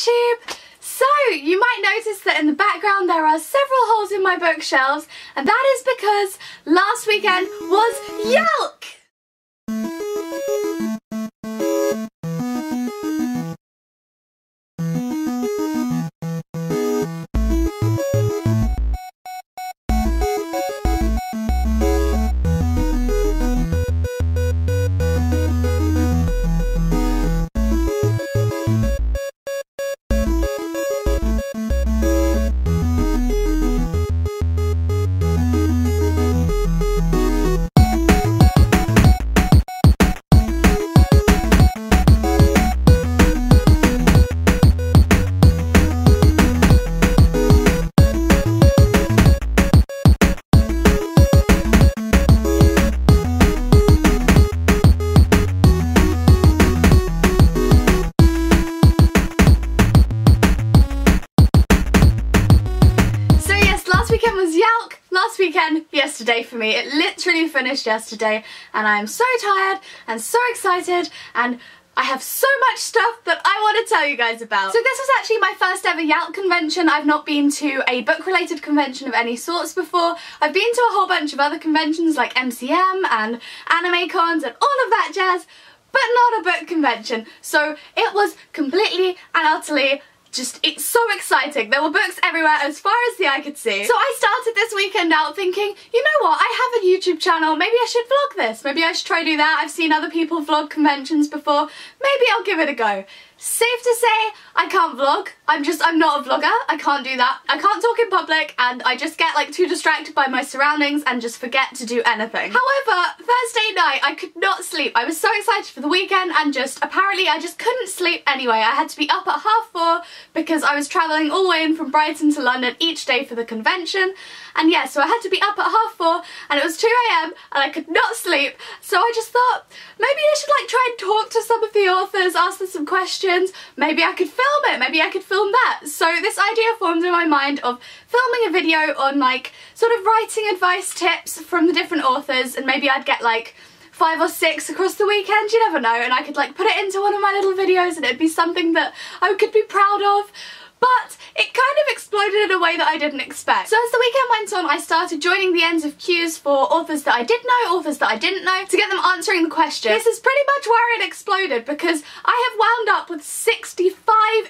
YouTube! So, you might notice that in the background there are several holes in my bookshelves, and that is because last weekend was Yalc! Last weekend, yesterday for me. It literally finished yesterday and I am so tired and so excited and I have so much stuff that I want to tell you guys about. So this was actually my first ever Yalc convention. I've not been to a book related convention of any sorts before. I've been to a whole bunch of other conventions like MCM and anime cons and all of that jazz, but not a book convention. So it was completely and utterly it's so exciting. There were books everywhere as far as the eye could see. So I started this weekend out thinking, you know what, I have a YouTube channel, maybe I should vlog this. Maybe I should try do that. I've seen other people vlog conventions before. Maybe I'll give it a go. Safe to say, I can't vlog. I'm not a vlogger. I can't do that. I can't talk in public and I just get like too distracted by my surroundings and just forget to do anything. However, Thursday night I could not sleep. I was so excited for the weekend and apparently I just couldn't sleep anyway. I had to be up at 4:30 because I was travelling all the way in from Brighton to London each day for the convention. And yeah, so I had to be up at 4:30 and it was 2 AM and I could not sleep. So I just thought, maybe I should like try and talk to some of the authors, ask them some questions. Maybe I could film it, maybe I could film that. So this idea formed in my mind of filming a video on like sort of writing advice tips from the different authors, and maybe I'd get like 5 or 6 across the weekend, you never know, and I could like put it into one of my little videos and it'd be something that I could be proud of. But it kind of exploded in a way that I didn't expect. So as the weekend went on, I started joining the ends of queues for authors that I did know, authors that I didn't know, to get them answering the question. This is pretty much where it exploded because I have wound up with 65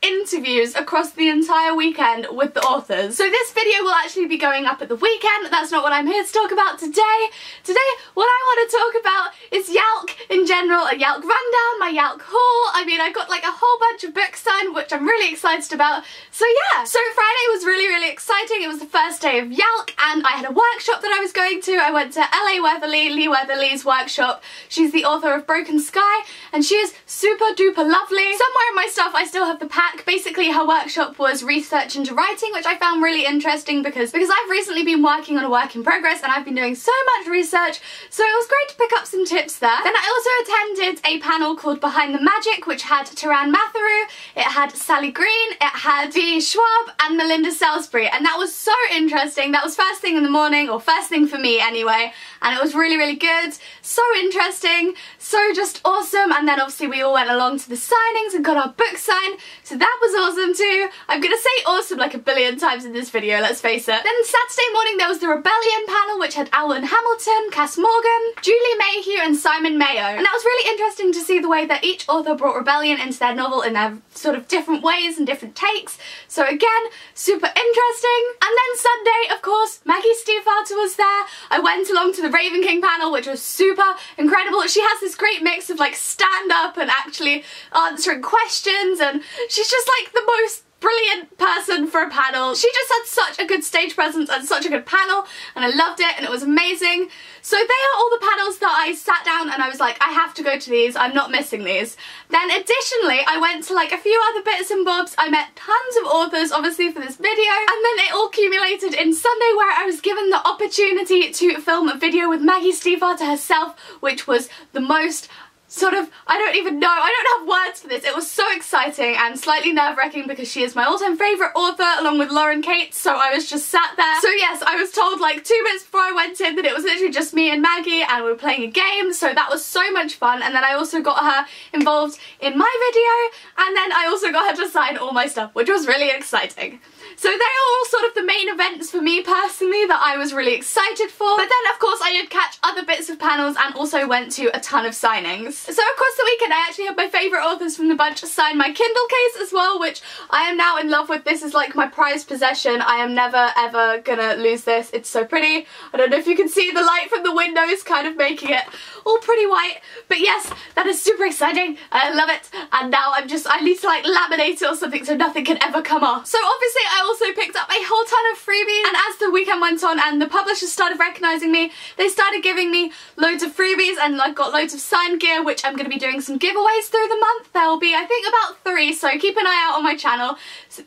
interviews across the entire weekend with the authors. So this video will actually be going up at the weekend. That's not what I'm here to talk about today. Today, what I want to talk about is Yalc in general, a Yalc rundown, my Yalc haul. I mean, I got like a whole bunch of books signed, which I'm really excited about. So yeah, so Friday was really exciting. It was the first day of Yalc and I had a workshop that I was going to. I went to LA Weatherly, Lee Weatherly's workshop. She's the author of Broken Sky and she is super duper lovely. Somewhere in my stuff I still have the pack. Basically her workshop was research into writing, which I found really interesting because I've recently been working on a work in progress and I've been doing so much research, so it was great to pick up some tips there. Then I also attended a panel called Behind the Magic, which had Taran Matharu, it had Sally Green, it had V. Schwab and Melinda Salisbury, and that was so interesting. That was first thing in the morning, or first thing for me anyway, and it was really good, so interesting, so just awesome. And then obviously we all went along to the signings and got our book signed, so that was awesome too. I'm gonna say awesome like a billion times in this video, let's face it. Then Saturday morning there was the Rebellion panel, which had Alan Hamilton, Cass Morgan, Julie Mayhew and Simon Mayo, and that was really interesting to see the way that each author brought rebellion into their novel in their sort of different ways and different takes. So again, super interesting. And then Sunday, of course, Maggie Stiefvater was there. I went along to the Raven King panel, which was super incredible. She has this great mix of like stand-up and actually answering questions, and she's just like the most brilliant person for a panel. She just had such a good stage presence and such a good panel, and I loved it and it was amazing. So they are all the panels that I sat down and I was like, I have to go to these, I'm not missing these. Then additionally I went to like a few other bits and bobs. I met tons of authors obviously for this video, and then it all accumulated in Sunday where I was given the opportunity to film a video with Maggie Stiefvater herself, which was the most sort of, I don't even know, I don't have words for this. It was so exciting and slightly nerve-wracking because she is my all-time favourite author along with Lauren Kate, so I was just sat there. So yes, I was told like 2 minutes before I went in that it was literally just me and Maggie and we were playing a game, so that was so much fun. And then I also got her involved in my video, and then I also got her to sign all my stuff, which was really exciting. So they are all sort of the main events for me personally that I was really excited for. But then of course I did catch other bits of panels and also went to a ton of signings. So across the weekend I actually had my favourite authors from the bunch sign my Kindle case as well, which I am now in love with. This is like my prized possession. I am never ever gonna lose this. It's so pretty. I don't know if you can see the light from the windows kind of making it all pretty white. But yes, that is super exciting. I love it. And now I need to like laminate it or something so nothing can ever come off. So obviously I also picked up a whole ton of freebies, and as the weekend went on and the publishers started recognising me, they started giving me loads of freebies, and I got loads of signed gear, which I'm going to be doing some giveaways through the month. There will be, I think, about 3, so keep an eye out on my channel,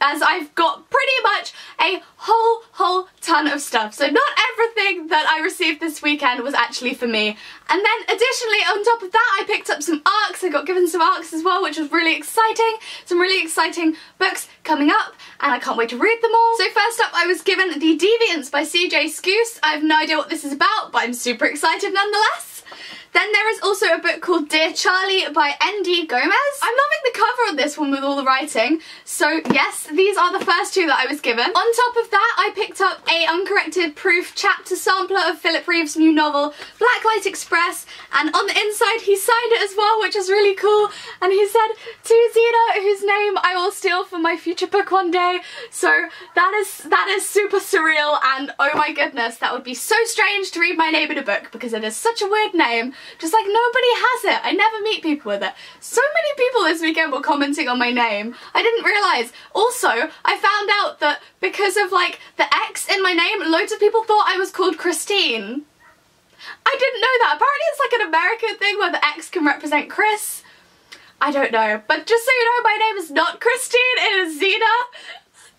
as I've got pretty much a whole ton of stuff. So not everything that I received this weekend was actually for me. And then additionally, on top of that, I picked up some ARCs. I got given some ARCs as well, which was really exciting. Some really exciting books coming up, and I can't wait to read them all. So first up, I was given The Deviants by CJ Scoose. I have no idea what this is about, but I'm super excited nonetheless. Then there is also a book called Dear Charlie by N.D. Gomez. I'm loving the cover on this one with all the writing. So yes, these are the first 2 that I was given. On top of that, I picked up a uncorrected proof chapter sampler of Philip Reeve's new novel, Blacklight Express, and on the inside he signed it as well, which is really cool. And he said, "To Zena, whose name I will steal for my future book one day." So that is super surreal, and oh my goodness, that would be so strange to read my name in a book because it is such a weird name. Just like nobody has it. I never meet people with it. So many people this weekend were commenting on my name. I didn't realise. Also, I found out that because of like the X in my name, loads of people thought I was called Christine. I didn't know that. Apparently it's like an American thing where the X can represent Chris. I don't know. But just so you know, my name is not Christine, it is Zena.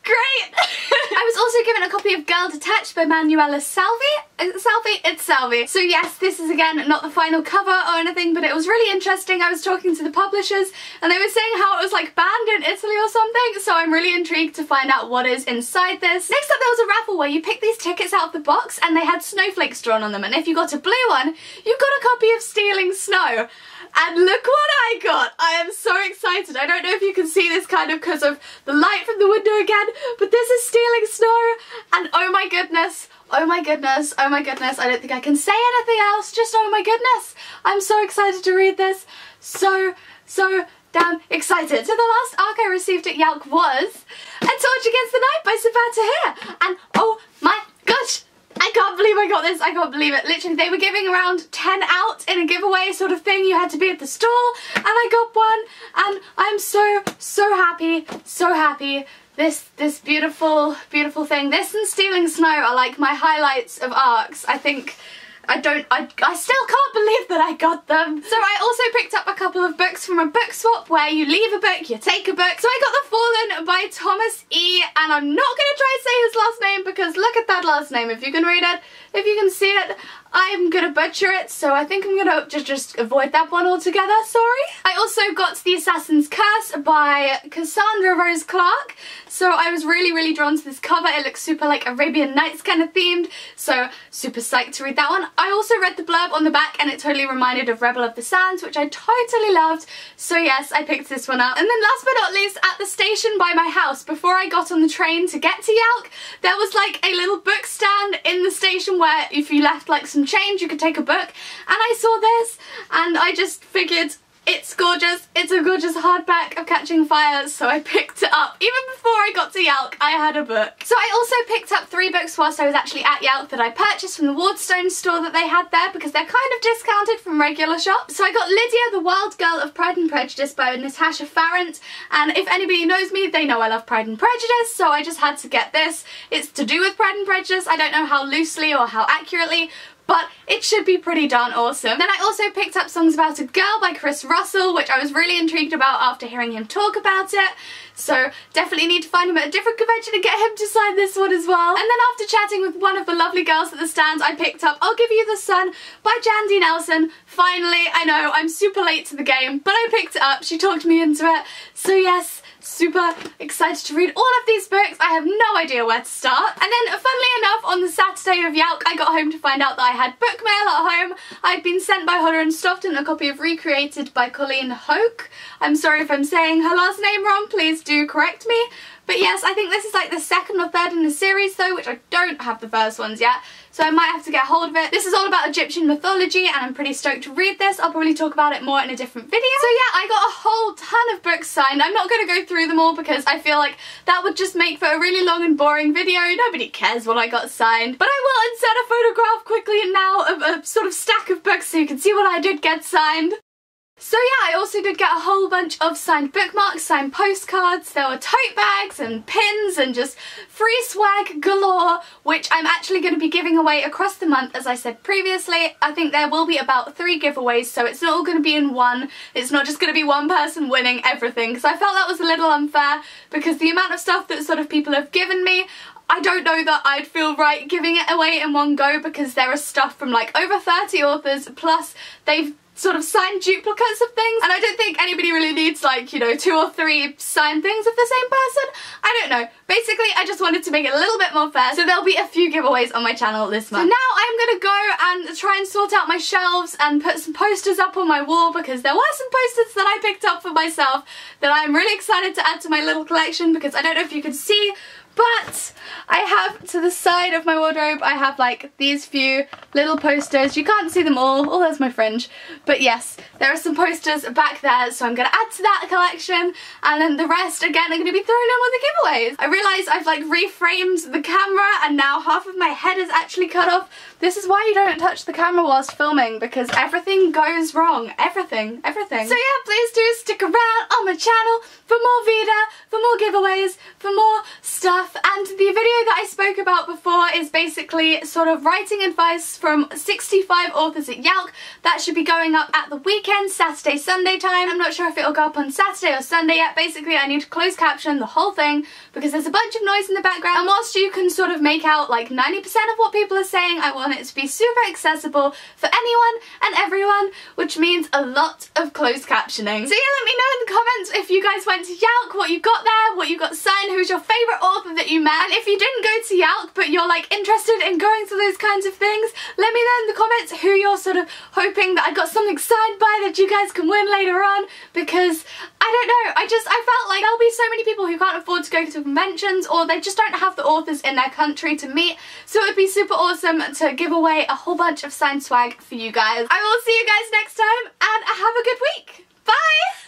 Great! I was also given a copy of Girl Detached by Manuela Salvi. Is it Salvi? It's Salvi. So yes, this is again not the final cover or anything, but it was really interesting. I was talking to the publishers and they were saying how it was like banned in Italy or something, so I'm really intrigued to find out what is inside this. Next up, there was a raffle where you pick these tickets out of the box and they had snowflakes drawn on them, and if you got a blue one, you got a copy of Stealing Snow. And look what I got! I am so excited. I don't know if you can see this kind of because of the light from the window again, but this is Stealing Snow, and oh my goodness, oh my goodness, oh my goodness, I don't think I can say anything else, just oh my goodness. I'm so excited to read this. So damn excited. So the last ARC I received at Yalc was A Torch Against the Night by Sabat Tahir, and oh my gosh, I can't believe I got this. I can't believe it. Literally, they were giving around 10 out in a giveaway sort of thing. You had to be at the stall, and I got one, and I'm so happy, so happy. This beautiful thing. This and Stealing Snow are like my highlights of ARCs. I think I still can't believe that I got them. So I also picked up a couple of books from a book swap where you leave a book, you take a book. So I got The Fallen by Thomas E. And I'm not going to try and say his last name because look at that last name. If you can read it, if you can see it, I'm going to butcher it. So I think I'm going to just avoid that one altogether. Sorry. I also got The Assassin's Curse by Cassandra Rose Clark. So I was really drawn to this cover. It looks super like Arabian Nights kind of themed. So super psyched to read that one. I also read the blurb on the back and it totally reminded of Rebel of the Sands, which I totally loved. So yes, I picked this one up. And then last but not least, at the station by my house, before I got on the train to get to Yalc, there was like a little book stand in the station where if you left like some change, you could take a book. And I saw this and I just figured, it's gorgeous. It's a gorgeous hardback of Catching Fire, so I picked it up. Even before I got to Yalc, I had a book. So I also picked up 3 books whilst I was actually at Yalc that I purchased from the Wardstone store that they had there because they're kind of discounted from regular shops. So I got Lydia, the Wild Girl of Pride and Prejudice by Natasha Farrant, and if anybody knows me, they know I love Pride and Prejudice, so I just had to get this. It's to do with Pride and Prejudice. I don't know how loosely or how accurately, but it should be pretty darn awesome. Then I also picked up Songs About a Girl by Chris Russell, which I was really intrigued about after hearing him talk about it. So definitely need to find him at a different convention and get him to sign this one as well. And then after chatting with one of the lovely girls at the stands, I picked up I'll Give You the Sun by Jandy Nelson. Finally, I know, I'm super late to the game, but I picked it up. She talked me into it. So yes, super excited to read all of these books. I have no idea where to start. And then, funnily enough, on the Saturday of Yalc, I got home to find out that I had book mail at home. I'd been sent by Hodder and Stoughton a copy of Recreated by Colleen Hoke. I'm sorry if I'm saying her last name wrong, please do correct me. But yes, I think this is like the second or third in the series though, which I don't have the first ones yet, so I might have to get hold of it. This is all about Egyptian mythology and I'm pretty stoked to read this. I'll probably talk about it more in a different video. So yeah, I got a whole ton of books signed. I'm not going to go through them all because I feel like that would just make for a really long and boring video. Nobody cares what I got signed. But I will insert a photograph quickly now of a sort of stack of books so you can see what I did get signed. So yeah, I also did get a whole bunch of signed bookmarks, signed postcards, there were tote bags and pins and just free swag galore, which I'm actually going to be giving away across the month. As I said previously, I think there will be about 3 giveaways, so it's not all going to be in one. It's not just going to be one person winning everything, because I felt that was a little unfair, because the amount of stuff that sort of people have given me, I don't know that I'd feel right giving it away in one go, because there is stuff from like over 30 authors, plus they've sort of signed duplicates of things, and I don't think anybody really needs like, you know, 2 or 3 signed things of the same person. I don't know. Basically, I just wanted to make it a little bit more fair, so there'll be a few giveaways on my channel this month. So now I'm gonna go and try and sort out my shelves and put some posters up on my wall, because there were some posters that I picked up for myself that I'm really excited to add to my little collection, because I don't know if you can see, but I have to the side of my wardrobe, I have like these few little posters. You can't see them all. Oh, there's my fringe. But yes, there are some posters back there, so I'm going to add to that collection. And then the rest, again, are going to be thrown in with the giveaways. I realise I've like reframed the camera and now half of my head is actually cut off. This is why you don't touch the camera whilst filming, because everything goes wrong. Everything. So yeah, please do stick around on my channel for more Veda, for more giveaways, for more stuff. And the video that I spoke about before is basically sort of writing advice from 65 authors at Yalc. That should be going up at the weekend, Saturday, Sunday time. I'm not sure if it'll go up on Saturday or Sunday yet. Basically, I need to close caption the whole thing because there's a bunch of noise in the background. And whilst you can sort of make out like 90% of what people are saying, I want it to be super accessible for anyone and everyone, which means a lot of closed captioning. So yeah, let me know in the comments if you guys went to Yalc, what you got there, what you got signed, who's your favourite author that you met. And if you didn't go to Yalc but you're like interested in going to those kinds of things, let me know in the comments who you're sort of hoping that I got something signed by that you guys can win later on, because I don't know, I felt like there'll be so many people who can't afford to go to conventions, or they just don't have the authors in their country to meet, so it would be super awesome to give away a whole bunch of signed swag for you guys. I will see you guys next time, and have a good week. Bye!